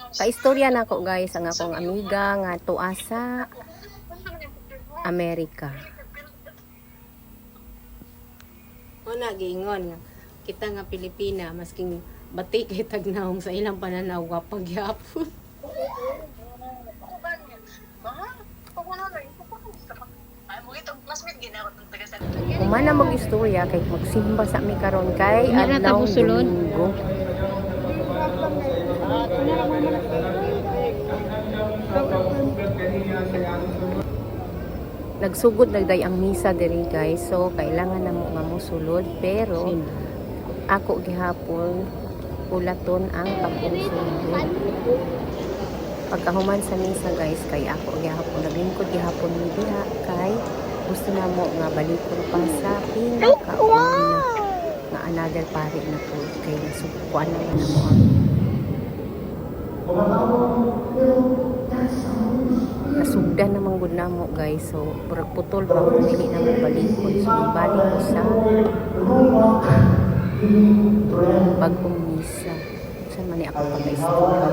Kaistorya na ko guys ang akong amiga nga tuwa sa Amerika. Una giingon nga kita nga Pilipina masking batik kay tagnaong sa ilang pananaw wa pagyapon. Umana mag-istorya kay magsimba sa mi karon kay adlaw Domingo. Nagsugod nagday ang misa diri guys, so kailangan na mo nga mosulod, pero ako gihapon ulaton ang pagsulod. Pagkahuman sa misa guys, kay ako gihapon naglingkod gihapon ni diha kay gusto na mo nga balikon pa sa pinakauna nga another pari na po kay nasukuan naman na mo nasugdan namang gud namo guys, so purag putol pa kung dili na mo balikon, so balik ko sa bagong misa sa mani ako pag-istorya.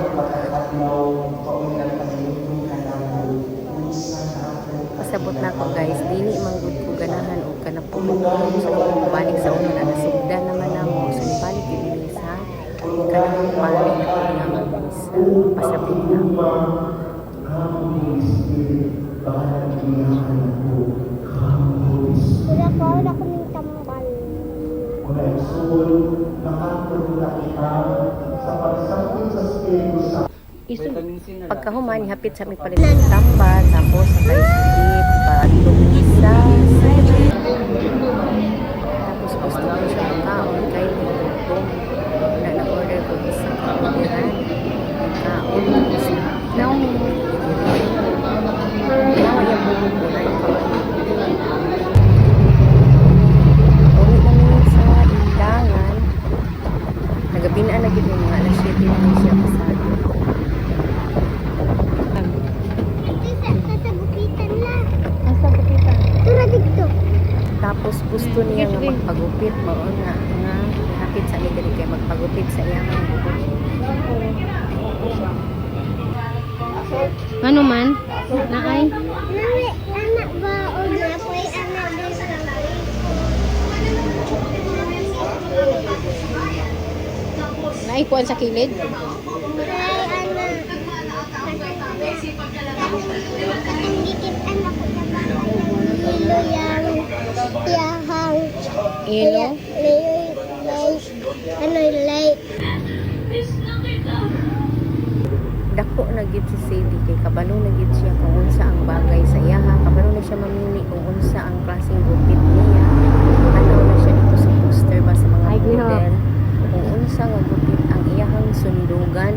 Pasabot na ko guys, dili man gud ko ganahan og kanapulong so balik sa una na nasugdan naman namo, so balik gyud sa kanang pari na ko naman misa. Pasabot na ko. Wala ko ng tambal. Pagkahuman hapit sa mi palit ng tambal, tapos sa kaisip paadtong misa, tapos gusto ko siya kaon kay tigutom na na-order ko isa kaoniran kaon isa naong yung bubukunan ko. Ulit namin sa indangan. Nagabinaan na gid yung mga alas 7 na siya pasado. Sa bukitan lang. Asa bukitan? Tura dito. Tapos gusto niya nga magpagupit mao nga hapit sa mi diri kay magpagupit sa iyang buhok. Ano man? Naay? Nami, anak ba o napoy anak din sa Naikuan sa kilid? Ay, anak. Katindikit anak ko na ba? Lilo yang tiyahang. Ilo? Ano, late. Dako na gid si Sadie kay kabalo na gid siya kung unsa ang bagay sa iya ha, kabalo na siya mamili kung unsa ang klaseng gupit niya. Ano na siya dito sa poster ba sa mga model kung unsa nga gupit ang iyahang sundugan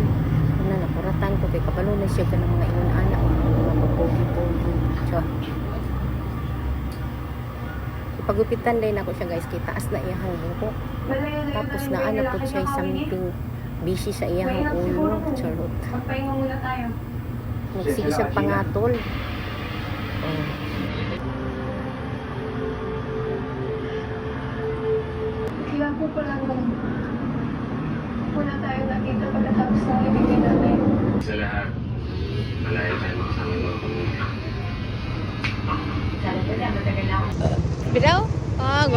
na nakuratan ko kay kabalo na siya kanang mga ingon anak mga pogi-pogi. So ipagupitan din ako siya guys kay taas na iyahang buhok, tapos naana po siya something busy sa iyang ulo. Charot. Magpahinga muna tayo. Nagsige siya pangatol. Oh. Kaya po pala nung muna tayo nakita pagkatapos ng ibigay natin. Sa lahat, malaya tayo makasama ng pamilya. Bidaw? Ah,